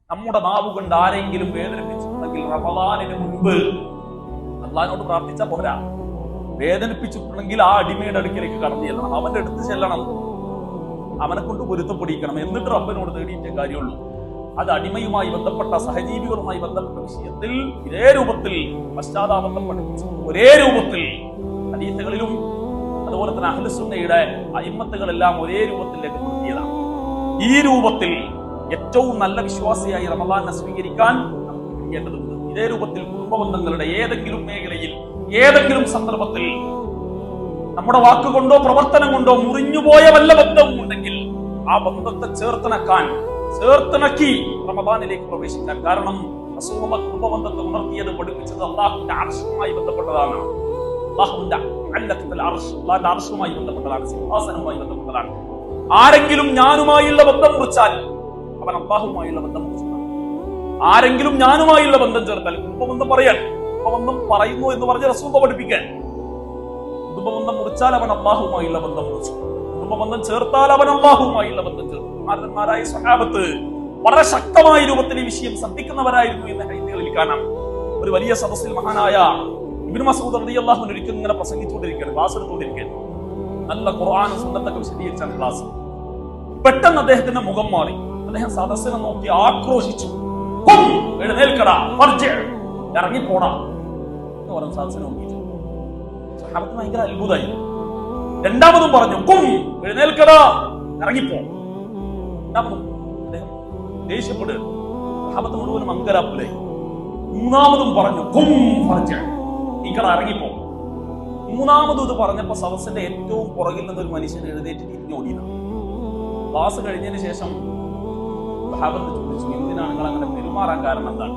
നമ്മുടെ നാവ് കൊണ്ട് ആരെങ്കിലും വേദനിപ്പിച്ചിട്ടുണ്ടെങ്കിൽ റമദാനിന് മുൻപ് അള്ളാഹിനോട് പ്രാർത്ഥിച്ചാൽ പോരാ. വേദനിപ്പിച്ചിട്ടുണ്ടെങ്കിൽ ആ അടിമയുടെ അടുക്കിലേക്ക് കടന്നു ചെല്ലണം, അവന്റെ അടുത്ത് ചെല്ലണം, അവനെ കൊണ്ട് പൊരുത്തപ്പെടിക്കണം. എന്നിട്ട് റബ്ബിനോട് തേടിയിട്ടേ കാര്യമുള്ളൂ. അത് അടിമയുമായി ബന്ധപ്പെട്ട സഹജീവികളുമായി ബന്ധപ്പെട്ട വിഷയത്തിൽ ഇതേ രൂപത്തിൽ പശ്ചാത്താപത്തെ പഠിപ്പിച്ചു. ഒരേ രൂപത്തിൽ ഹദീസുകളിലും അതുപോലെ തന്നെ അഹ്ലുസുന്നയുടെ അയിമ്മത്തുകളെല്ലാം ഒരേ രൂപത്തിൽ രേഖപ്പെടുത്തിയതാണ്. ഈ രൂപത്തിൽ ഏറ്റവും നല്ല വിശ്വാസിയായി റമദാനെ സ്വീകരിക്കാൻ നമുക്ക് കഴിയേണ്ടതുണ്ട്. ഇതേ രൂപത്തിൽ കുടുംബബന്ധങ്ങളുടെ ഏതെങ്കിലും മേഖലയിൽ ഏതെങ്കിലും സന്ദർഭത്തിൽ നമ്മുടെ വാക്കുകൊണ്ടോ പ്രവർത്തനം കൊണ്ടോ മുറിഞ്ഞുപോയ വല്ല ബന്ധവും ഉണ്ടെങ്കിൽ ആ ബന്ധത്തെ ചേർത്തിണക്കി റമദാനിലേക്ക് പ്രവേശിക്കാൻ. കാരണം റസൂലുള്ളാഹി കുടുംബബന്ധത്തെ ഉണർത്തിയത് പഠിപ്പിച്ചത് അല്ലാഹുവിന്റെ അർശുമായി ബന്ധപ്പെട്ടതാണ്. അല്ലാഹുവിന്റെ അർശുമായി ബന്ധപ്പെട്ടതാണ്, സിംഹാസനവുമായി ബന്ധപ്പെട്ടതാണ്. ആരെങ്കിലും ഞാനുമായുള്ള ബന്ധം മുറിച്ചാൽ അവൻ അല്ലാഹുവുമായുള്ള ബന്ധം മുറിച്ചു. ആരെങ്കിലും ഞാനുമായുള്ള ബന്ധം ചേർത്താൽ, കുടുംബബന്ധം പറയുന്നു എന്ന് പറഞ്ഞ് റസൂലുള്ളാഹി പഠിപ്പിക്കാൻ, കുടുംബബന്ധം മുറിച്ചാൽ അവൻ അല്ലാഹുവുമായുള്ള ബന്ധം മുറിച്ചു, കുടുംബബന്ധം ചേർത്താൽ അവൻ അല്ലാഹുവുമായുള്ള ബന്ധം ചേർത്തു. മഹാരന്മാരായ സ്വഹാബത്ത് വളരെ ശക്തമായ രൂപത്തിൽ ഈ വിഷയം ശ്രദ്ധിക്കുന്നവരായിരുന്നു എന്ന് ഹദീസുകളിൽ കാണാം. ഒരു വലിയ സദസ്സിൽ മഹാനായ ഇബ്നു മസ്ഊദ് റളിയല്ലാഹു അൻഹു ഒരിക്കൽ ഇങ്ങനെ പ്രസംഗിച്ചുകൊണ്ടിരിക്കുകയാണ്, ക്ലാസ് എടുത്തുകൊണ്ടിരിക്കുകയാണ്. നല്ല ഖുർആനും സുന്നത്തൊക്കെ വിശദീകരിച്ചാണ് ക്ലാസ്. പെട്ടെന്ന് അദ്ദേഹത്തിന്റെ മുഖം മാറി. അദ്ദേഹം സദസ്സിനെ നോക്കി ആക്രോശിച്ചു, എഴുന്നേൽക്കടാ, ഇറങ്ങിപ്പോടാ എന്ന് പറഞ്ഞു. സദസ്സിനെ നോക്കിയിട്ട് സ്വഹാബത്തിന് ഭയങ്കര അത്ഭുതമായി. രണ്ടാമതും പറഞ്ഞു, എഴുന്നേൽക്കടാ, ഇറങ്ങിപ്പോ. രണ്ടാമതും അദ്ദേഹം ദേഷ്യപ്പെടുക, സ്വഹാബത്ത് മുഴുവനും അങ്കരാപ്പിലായി. മൂന്നാമതും പറഞ്ഞു, നീക്കട, ഇറങ്ങിപ്പോ. മൂന്നാമതും ഇത് പറഞ്ഞപ്പോ സദസ്സിന്റെ ഏറ്റവും പുറകിൽ നിന്നൊരു മനുഷ്യൻ എഴുന്നേറ്റ് തിരിഞ്ഞോടിയതാണ്. ക്ലാസ് കഴിഞ്ഞതിന് ശേഷം സ്വഹാബത്ത് ചോദിച്ചു, എന്തിനാണ് നിങ്ങൾ അങ്ങനെ പെരുമാറാൻ കാരണം എന്താണ്?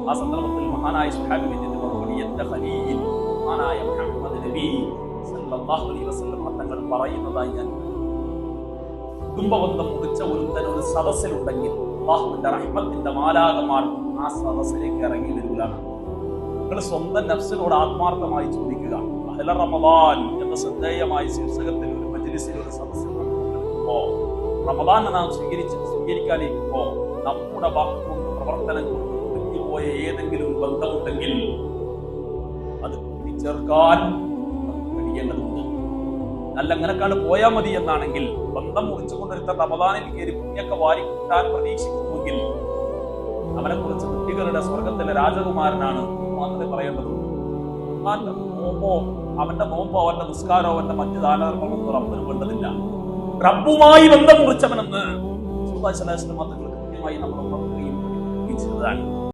ആ സന്ദർഭത്തിൽ മഹാനായ സ്വഹാബി മറുപടി, എന്റെ ഖലീൽ മഹാനായ മുഹമ്മദ് നബി സല്ലല്ലാഹു അലൈഹി വസല്ലം തങ്ങൾ പറയുന്നതായി ഞാൻ, കുടുംബബന്ധം മുറിച്ച ഒരു സദസ്സിലുണ്ടെങ്കിൽ അല്ലാഹുവിന്റെ റഹ്മത്തിന്റെ മാലാഖമാർ ആ സദസ്സിലേക്ക് ഇറങ്ങി വരികയാണ്. നിങ്ങൾ സ്വന്തം നഫ്സിനോട് ആത്മാർത്ഥമായി ചോദിക്കുക, അഹ്ല റമദാൻ എന്ന ശ്രദ്ധേയമായ ശീർഷകത്തിൽ ഒരു മജ്ലിസിൽ ഒരു സദസ്സിൽ റമദാനെ നാം സ്വീകരിക്കാനിരിക്കുമ്പോ നമ്മുടെ വാക്കുകൊണ്ട് പ്രവർത്തനം കൊണ്ട് മുറിഞ്ഞുപോയ ഏതെങ്കിലും ബന്ധമുണ്ടെങ്കിൽ അത് കൂട്ടിച്ചേർക്കാൻ കഴിയേണ്ടതുണ്ട്. അല്ല അങ്ങനെക്കാണ് പോയാൽ മതി എന്നാണെങ്കിൽ, ബന്ധം മുറിച്ചുകൊണ്ടിരുന്ന റമദാനിൽ കയറി പുണ്യൊക്കെ വാരി കിട്ടാൻ പ്രതീക്ഷിക്കുന്നുവെങ്കിൽ അവനെ കുറിച്ച് കുട്ടികളുടെ സ്വർഗത്തിലെ രാജകുമാരനാണ് മാത്രമേ പറയേണ്ടതുള്ളൂ. അവന്റെ നോമ്പോ അവന്റെ നിസ്കാരോ അവന്റെ മറ്റു ദാനധർമ്മമൊന്നും റബ്ബിന് വേണ്ടതില്ല. റബ്ബുമായി ബന്ധം മുറിച്ചവനെന്ന് റസൂലുള്ളാഹി സ്വല്ലല്ലാഹു അലൈഹി വസല്ലം കൃത്യമായി നമ്മൾ ഉണർത്തുകയും ചെയ്തതാണ്.